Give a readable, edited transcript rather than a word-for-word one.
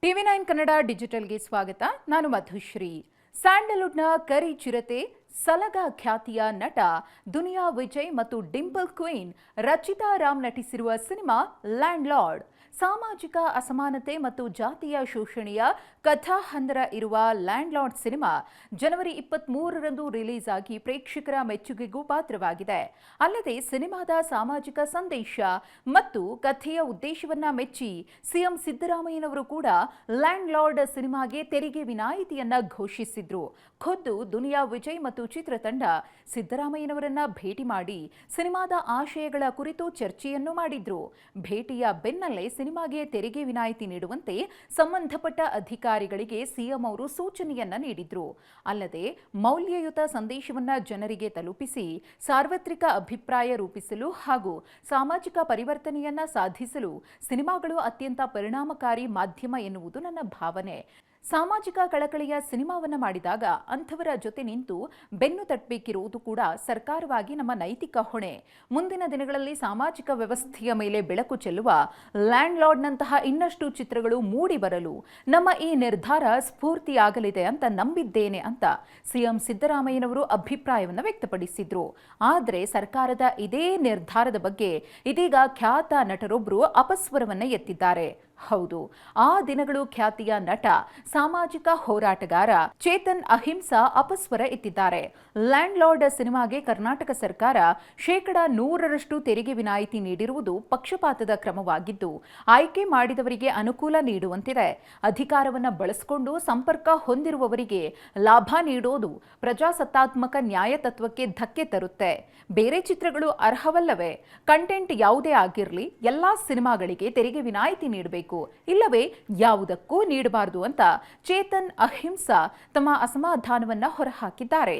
ಟಿವಿ9 ಕನ್ನಡ ಡಿಜಿಟಲ್ಗೆ ಸ್ವಾಗತ. ನಾನು ಮಧುಶ್ರೀ. ಸ್ಯಾಂಡಲ್ವುಡ್ನ ಕರಿ ಚಿರತೆ ಸಲಗ ಖ್ಯಾತಿಯ ನಟ ದುನಿಯಾ ವಿಜಯ್ ಮತ್ತು ಡಿಂಪಲ್ ಕ್ವೀನ್ ರಚಿತಾ ರಾಮ್ ನಟಿಸಿರುವ ಸಿನಿಮಾ ಲ್ಯಾಂಡ್ ಲಾರ್ಡ್ ಸಾಮಾಜಿಕ ಅಸಮಾನತೆ ಮತ್ತು ಜಾತಿಯ ಶೋಷಣೆಯ ಕಥಾಹಂದರ ಇರುವ ಲ್ಯಾಂಡ್ ಲಾರ್ಡ್ ಸಿನಿಮಾ ಜನವರಿ 23ರಂದು ರಿಲೀಸ್ ಆಗಿ ಪ್ರೇಕ್ಷಕರ ಮೆಚ್ಚುಗೆಗೂ ಪಾತ್ರವಾಗಿದೆ. ಅಲ್ಲದೆ ಸಿನಿಮಾದ ಸಾಮಾಜಿಕ ಸಂದೇಶ ಮತ್ತು ಕಥೆಯ ಉದ್ದೇಶವನ್ನ ಮೆಚ್ಚಿ ಸಿಎಂ ಸಿದ್ದರಾಮಯ್ಯನವರು ಕೂಡ ಲ್ಯಾಂಡ್ ಲಾರ್ಡ್ ಸಿನಿಮಾಗೆ ತೆರಿಗೆ ವಿನಾಯಿತಿಯನ್ನ ಘೋಷಿಸಿದ್ರು. ಖುದ್ದು ದುನಿಯಾ ವಿಜಯ್ ಮತ್ತು ಚಿತ್ರತಂಡ ಸಿದ್ದರಾಮಯ್ಯನವರನ್ನ ಭೇಟಿ ಮಾಡಿ ಸಿನಿಮಾದ ಆಶಯಗಳ ಕುರಿತು ಚರ್ಚೆಯನ್ನು ಮಾಡಿದ್ರು. ಭೇಟಿಯ ಬೆನ್ನಲ್ಲೇ ಸಿನಿಮಾಗೆ ತೆರಿಗೆ ವಿನಾಯಿತಿ ನೀಡುವಂತೆ ಸಂಬಂಧಪಟ್ಟ ಅಧಿಕಾರಿಗಳಿಗೆ ಸಿಎಂ ಅವರು ಸೂಚನೆಯನ್ನ ನೀಡಿದ್ರು. ಅಲ್ಲದೆ ಮೌಲ್ಯಯುತ ಸಂದೇಶವನ್ನ ಜನರಿಗೆ ತಲುಪಿಸಿ ಸಾರ್ವತ್ರಿಕ ಅಭಿಪ್ರಾಯ ರೂಪಿಸಲು ಹಾಗೂ ಸಾಮಾಜಿಕ ಪರಿವರ್ತನೆಯನ್ನ ಸಾಧಿಸಲು ಸಿನಿಮಾಗಳು ಅತ್ಯಂತ ಪರಿಣಾಮಕಾರಿ ಮಾಧ್ಯಮ ಎನ್ನುವುದು ನನ್ನ ಭಾವನೆ. ಸಾಮಾಜಿಕ ಕಳಕಳಿಯ ಸಿನಿಮಾವನ್ನ ಮಾಡಿದಾಗ ಅಂಥವರ ಜೊತೆ ನಿಂತು ಬೆನ್ನು ತಟ್ಟಬೇಕಿರುವುದು ಕೂಡ ಸರ್ಕಾರವಾಗಿ ನಮ್ಮ ನೈತಿಕ ಹೊಣೆ. ಮುಂದಿನ ದಿನಗಳಲ್ಲಿ ಸಾಮಾಜಿಕ ವ್ಯವಸ್ಥೆಯ ಮೇಲೆ ಬೆಳಕು ಚೆಲ್ಲುವ ಲ್ಯಾಂಡ್ ಲಾರ್ಡ್ನಂತಹ ಇನ್ನಷ್ಟು ಚಿತ್ರಗಳು ಮೂಡಿ ಬರಲು ನಮ್ಮ ಈ ನಿರ್ಧಾರ ಸ್ಫೂರ್ತಿಯಾಗಲಿದೆ ಅಂತ ನಂಬಿದ್ದೇನೆ ಅಂತ ಸಿಎಂ ಸಿದ್ದರಾಮಯ್ಯನವರು ಅಭಿಪ್ರಾಯವನ್ನು ವ್ಯಕ್ತಪಡಿಸಿದ್ರು. ಆದರೆ ಸರ್ಕಾರದ ಇದೇ ನಿರ್ಧಾರದ ಬಗ್ಗೆ ಇದೀಗ ಖ್ಯಾತ ನಟರೊಬ್ಬರು ಅಪಸ್ವರವನ್ನ ಎತ್ತಿದ್ದಾರೆ. ಹೌದು, ಆ ದಿನಗಳು ಖ್ಯಾತಿಯ ನಟ ಸಾಮಾಜಿಕ ಹೋರಾಟಗಾರ ಚೇತನ್ ಅಹಿಂಸಾ ಅಪಸ್ವರ ಎತ್ತಿದ್ದಾರೆ. ಲ್ಯಾಂಡ್ ಲಾರ್ಡ್ ಸಿನಿಮಾಗೆ ಕರ್ನಾಟಕ ಸರ್ಕಾರ 100% ತೆರಿಗೆ ವಿನಾಯಿತಿ ನೀಡಿರುವುದು ಪಕ್ಷಪಾತದ ಕ್ರಮವಾಗಿದ್ದು ಆಯ್ಕೆ ಮಾಡಿದವರಿಗೆ ಅನುಕೂಲ ನೀಡುವಂತಿದೆ. ಅಧಿಕಾರವನ್ನು ಬಳಸಿಕೊಂಡು ಸಂಪರ್ಕ ಹೊಂದಿರುವವರಿಗೆ ಲಾಭ ನೀಡೋದು ಪ್ರಜಾಸತ್ತಾತ್ಮಕ ನ್ಯಾಯ ತತ್ವಕ್ಕೆ ಧಕ್ಕೆ ತರುತ್ತೆ. ಬೇರೆ ಚಿತ್ರಗಳು ಅರ್ಹವಲ್ಲವೇ? ಕಂಟೆಂಟ್ ಯಾವುದೇ ಆಗಿರಲಿ ಎಲ್ಲಾ ಸಿನಿಮಾಗಳಿಗೆ ತೆರಿಗೆ ವಿನಾಯಿತಿ ನೀಡಬೇಕು, ಇಲ್ಲವೇ ಯಾವುದಕ್ಕೂ ನೀಡಬಾರದು ಅಂತ ಚೇತನ್ ಅಹಿಂಸಾ ತಮ್ಮ ಅಸಮಾಧಾನವನ್ನ ಹೊರಹಾಕಿದ್ದಾರೆ.